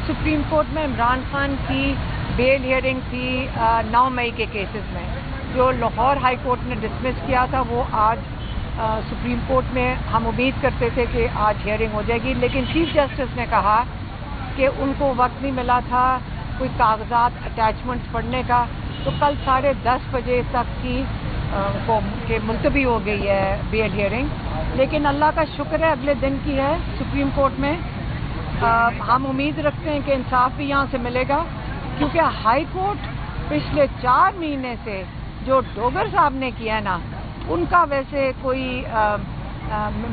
Supreme court में इमरान खान की bail hearing थी 9 मई के केसेस में, जो लाहौर हाई कोर्ट ने डिसमिस किया था, वो आज सुप्रीम कोर्ट में हम उम्मीद करते थे कि आज हियरिंग हो जाएगी, लेकिन चीफ जस्टिस ने कहा कि उनको वक्त नहीं मिला था कोई कागजात अटैचमेंट्स पढ़ने का, तो कल 10:30 बजे तक की मुलतवी हो गई है बेल हियरिंग। लेकिन अल्लाह का शुक्र है अगले दिन की है सुप्रीम कोर्ट में। हम उम्मीद रखते हैं कि इंसाफ भी यहाँ से मिलेगा, क्योंकि हाई कोर्ट पिछले 4 महीने से जो डोगर साहब ने किया ना, उनका वैसे कोई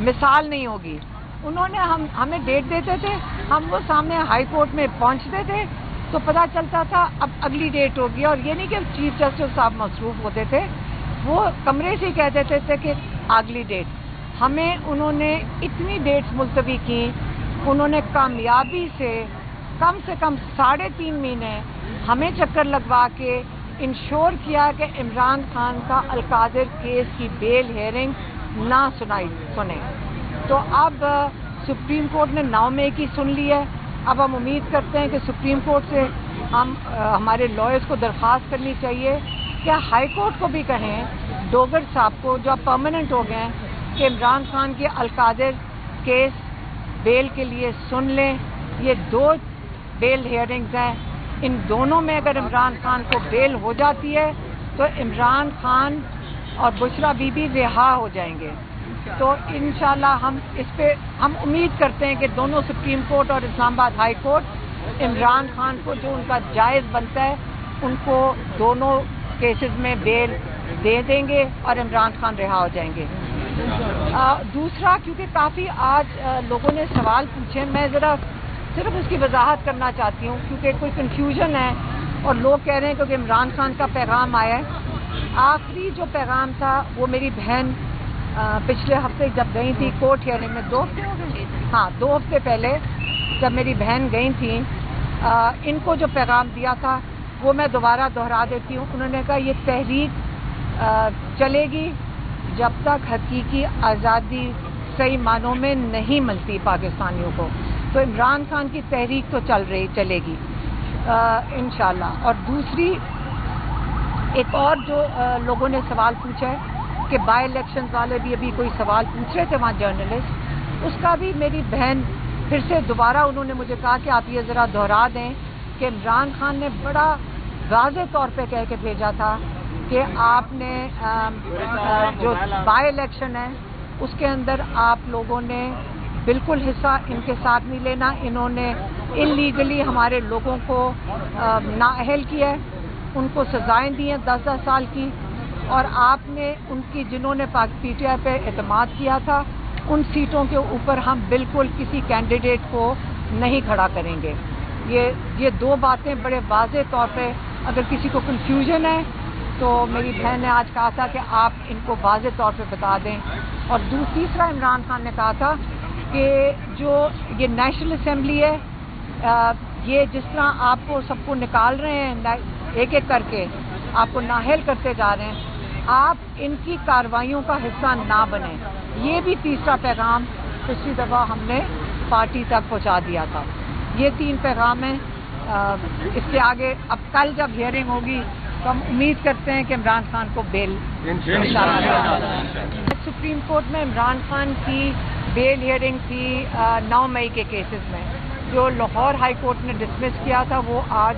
मिसाल नहीं होगी। उन्होंने हमें डेट देते थे, हम वो सामने हाई कोर्ट में पहुंचते थे तो पता चलता था अब अगली डेट होगी, और ये नहीं कि चीफ जस्टिस साहब मसरूफ होते थे, वो कमरे से ही कह देते थे कि अगली डेट। हमें उन्होंने इतनी डेट्स मुलतवी की, उन्होंने कामयाबी से कम 3.5 महीने हमें चक्कर लगवा के इंश्योर किया कि इमरान खान का अलकादिर केस की बेल हियरिंग ना सुने। तो अब सुप्रीम कोर्ट ने 9 मई की सुन ली है। अब हम उम्मीद करते हैं कि सुप्रीम कोर्ट से हमारे लॉयर्स को दरख्वास्त करनी चाहिए कि हाई कोर्ट को भी कहें डोगर साहब को, जो अब परमानेंट हो गए हैं, कि इमरान खान के अलकादिर केस बेल के लिए सुन लें। ये 2 बेल हियरिंग्स हैं, इन दोनों में अगर इमरान खान को बेल हो जाती है तो इमरान खान और बुशरा बीबी रिहा हो जाएंगे। तो इंशाल्लाह हम उम्मीद करते हैं कि दोनों सुप्रीम कोर्ट और इस्लामाबाद हाई कोर्ट इमरान खान को जो उनका जायज़ बनता है उनको दोनों केसेस में बेल दे देंगे और इमरान खान रिहा हो जाएंगे। दूसरा, क्योंकि काफ़ी आज लोगों ने सवाल पूछे, मैं ज़रा सिर्फ उसकी वजाहत करना चाहती हूँ, क्योंकि कोई कन्फ्यूजन है और लोग कह रहे हैं क्योंकि इमरान खान का पैगाम आया है। आखिरी जो पैगाम था वो मेरी बहन पिछले हफ्ते जब गई थी कोर्ट हियरिंग में, 2 हफ्ते हो गए, हाँ 2 हफ्ते पहले जब मेरी बहन गई थी, इनको जो पैगाम दिया था वो मैं दोबारा दोहरा देती हूँ। उन्होंने कहा ये तहरीक चलेगी जब तक हकीकी आज़ादी सही मानों में नहीं मिलती पाकिस्तानियों को। तो इमरान खान की तहरीक तो चलेगी इंशाल्लाह। और दूसरी एक और जो लोगों ने सवाल पूछा है कि बाई इलेक्शन वाले भी अभी कोई सवाल पूछ रहे थे वहाँ जर्नलिस्ट, उसका भी मेरी बहन फिर से दोबारा उन्होंने मुझे कहा कि आप ये ज़रा दोहरा दें कि इमरान खान ने बड़ा वाज़ेह तौर पे कह के भेजा था कि आपने जो बाई इलेक्शन है उसके अंदर आप लोगों ने बिल्कुल हिस्सा इनके साथ नहीं लेना। इन्होंने इलीगली हमारे लोगों को नाअहल किया है, उनको सजाएं दी हैं 10-10 साल की, और आपने उनकी जिन्होंने पीटीआई पे एतमाद किया था उन सीटों के ऊपर हम बिल्कुल किसी कैंडिडेट को नहीं खड़ा करेंगे। ये 2 बातें बड़े वाज़ेह तौर पे, अगर किसी को कन्फ्यूजन है तो मेरी बहन ने आज कहा था कि आप इनको वाज़ेह तौर पे बता दें। और तीसरा, इमरान खान ने कहा था कि जो ये नेशनल असेंबली है, ये जिस तरह आपको सबको निकाल रहे हैं एक एक करके, आपको नाअहल करते जा रहे हैं, आप इनकी कार्रवाइयों का हिस्सा ना बने। ये भी तीसरा पैगाम पिछली दफ़ा हमने पार्टी तक पहुंचा दिया था। ये 3 पैगाम हैं। इसके आगे अब कल जब हियरिंग होगी तो हम उम्मीद करते हैं कि इमरान खान को बेल सुप्रीम कोर्ट में इमरान खान की बेल हियरिंग थी 9 मई के केसेस में, जो लाहौर हाई कोर्ट ने डिसमिस किया था, वो आज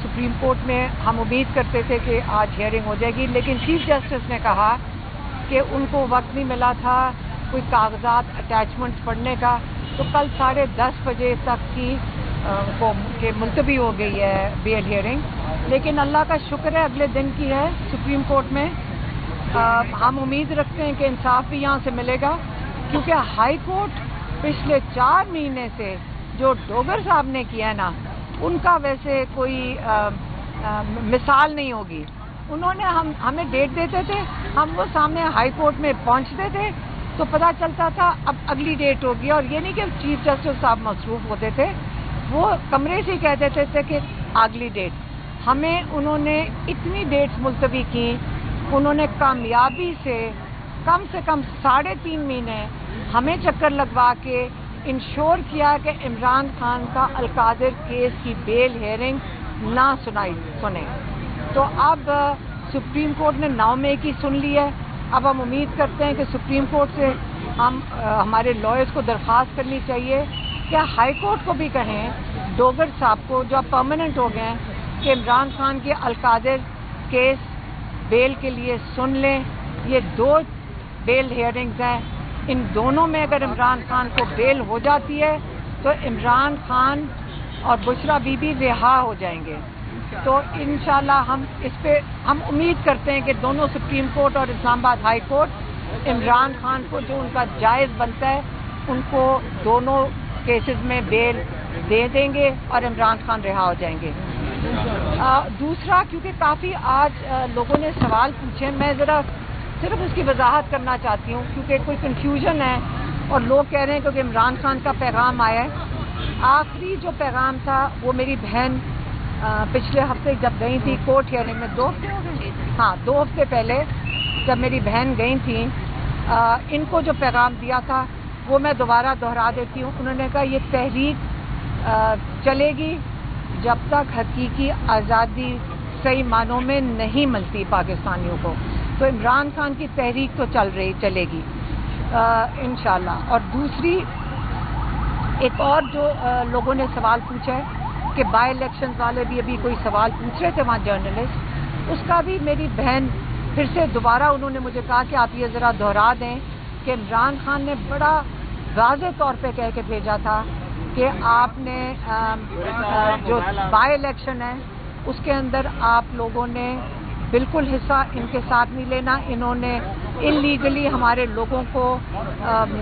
सुप्रीम कोर्ट में हम उम्मीद करते थे कि आज हियरिंग हो जाएगी, लेकिन चीफ जस्टिस ने कहा कि उनको वक्त नहीं मिला था कोई कागजात अटैचमेंट्स पढ़ने का, तो कल 10:30 बजे तक की मुलतवी हो गई है बेल हियरिंग। लेकिन अल्लाह का शुक्र है अगले दिन की है सुप्रीम कोर्ट में। हम उम्मीद रखते हैं कि इंसाफ भी यहाँ से मिलेगा, क्योंकि हाई कोर्ट पिछले 4 महीने से जो डोगर साहब ने किया ना, उनका वैसे कोई मिसाल नहीं होगी। उन्होंने हमें डेट देते थे, हम वो सामने हाई कोर्ट में पहुंचते थे तो पता चलता था अब अगली डेट होगी, और ये नहीं कि चीफ जस्टिस साहब मसरूफ होते थे, वो कमरे से ही कह देते थे कि अगली डेट। हमें उन्होंने इतनी डेट्स मुलतवी की, उन्होंने कामयाबी से कम 3.5 महीने हमें चक्कर लगवा के انشور کیا کہ عمران خان کا القادر کیس کی بیل ہیئرنگ نہ سنیں. تو اب سپریم کورٹ نے 9 مئی کی سن لی ہے. اب ہم امید کرتے ہیں کہ سپریم کورٹ سے ہمارے لائرز کو درخواست کرنی چاہیے کہ ہائی کورٹ کو بھی کہیں ڈوگر صاحب کو جو اب پرماننٹ ہو گئے ہیں کہ عمران خان کے القادر کیس بیل کے لیے سن لیں. یہ 2 بیل ہیئرنگز ہیں. ان دونوں میں اگر عمران خان کو بیل ہو جاتی ہے تو عمران خان اور بشرا بی بی رہا ہو جائیں گے. تو انشاءاللہ ہم امید کرتے ہیں کہ دونوں سپریم کورٹ اور اسلام آباد ہائی کورٹ عمران خان کو جو ان کا جائز بنتا ہے ان کو دونوں کیسز میں بیل دے دیں گے اور عمران خان رہا ہو جائیں گے. دوسرا، کیونکہ کافی آج لوگوں نے سوال پوچھے، میں ذرا صرف اس کی وضاحت کرنا چاہتی ہوں کیونکہ کوئی کنفیوژن ہے اور لوگ کہہ رہے ہیں کیونکہ عمران خان کا پیغام آیا ہے. آخری جو پیغام تھا وہ میری بہن پچھلے ہفتے جب گئی تھی کورٹ ہیئرنگ میں 2 ہفتے ہو گئے، ہاں 2 ہفتے پہلے جب میری بہن گئی تھیں، ان کو جو پیغام دیا تھا وہ میں دوبارہ دہرا دیتی ہوں. انہوں نے کہا یہ تحریک چلے گی جب تک حقیقی آزادی صحیح معنوں میں نہیں ملتی پاکستانیوں کو. تو عمران خان کی تحریک تو چلے گی انشاءاللہ. اور دوسری ایک اور جو لوگوں نے سوال پوچھا ہے کہ بائی الیکشن والے بھی ابھی کوئی سوال پوچھ رہے تھے وہاں جرنلسٹ، اس کا بھی میری بہن پھر سے دوبارہ انہوں نے مجھے کہا کہ آپ یہ ذرا دہرا دیں کہ عمران خان نے بڑا واضح طور پہ کہہ کے بھیجا تھا کہ آپ نے جو بائی الیکشن ہے اس کے اندر آپ لوگوں نے بالکل حصہ ان کے ساتھ نہیں لینا. انہوں نے انلیگلی ہمارے لوگوں کو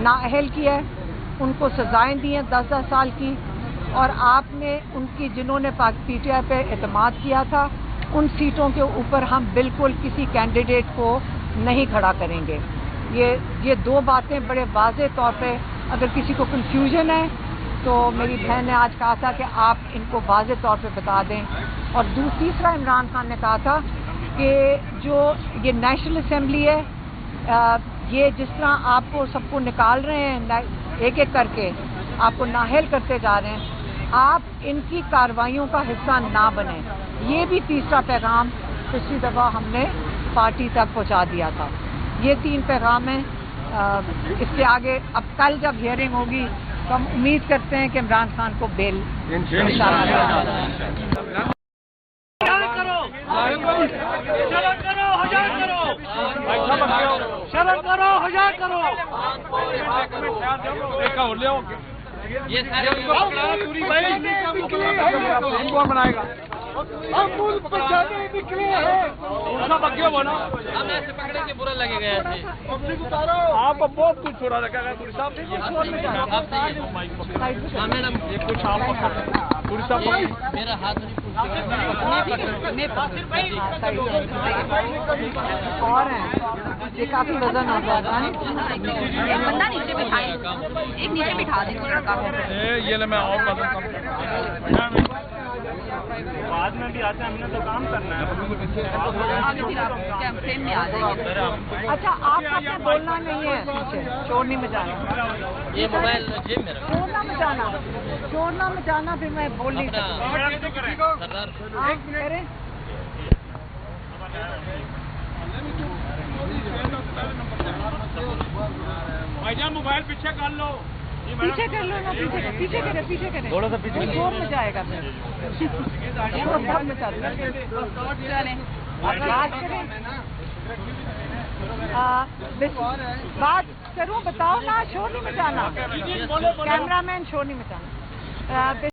نااہل کیا ہے، ان کو سزائیں دی ہیں 10-10 سال کی، اور آپ نے ان کی جنہوں نے پی ٹی آئی پہ اعتماد کیا تھا ان سیٹوں کے اوپر ہم بالکل کسی کینڈیڈیٹ کو نہیں کھڑا کریں گے. یہ 2 باتیں بڑے واضح طور پہ، اگر کسی کو کنفیوژن ہے تو میری بہن نے آج کہا تھا کہ آپ ان کو واضح طور پہ بتا دیں. اور تیسرا عمران خان نے کہا تھا کہ جو یہ نیشنل اسمبلی ہے، یہ جس طرح آپ کو سب کو نکال رہے ہیں ایک ایک کر کے، آپ کو نااہل کرتے جا رہے ہیں، آپ ان کی کارروائیوں کا حصہ نہ بنیں. یہ بھی تیسرا پیغام پچھلی دفعہ ہم نے پارٹی تک پہنچا دیا تھا. یہ 3 پیغام ہیں. اس کے آگے اب کل جب ہیئرنگ ہوگی تو ہم امید کرتے ہیں کہ عمران خان کو بیل کون بنائے گا؟ برا لگے گا. آپ بہت کچھ چھوڑا رکھا ہے میرا ہاتھ اور ہیں یہ کافی وزن ہو جاتا ہے. بندہ نیچے بٹھائے، ایک نیچے بٹھا دیں تو لڑکا کو. یہ میں اور بعد میں بھی آتے ہیں، ہم نے تو کام کرنا ہے. آگے پھر آپ فریم میں آ جائیں گے. اچھا آپ کا کیا بولنا نہیں ہے پیچھے، شور نہیں مچانا. یہ موبائل جیب میں رکھو. شور نہ مچانا، شور نہ مچانا، پھر میں بول نہیں سکتی. بھائی جان موبائل پیچھے کر لو، پیچھے کر لو نا، پیچھے کرے تھوڑا سا پیچھے. شور مچائے گا پھر. بات کروں، بتاؤ نا، شور نہیں مچانا. کیمرہ مین شور نہیں مچانا.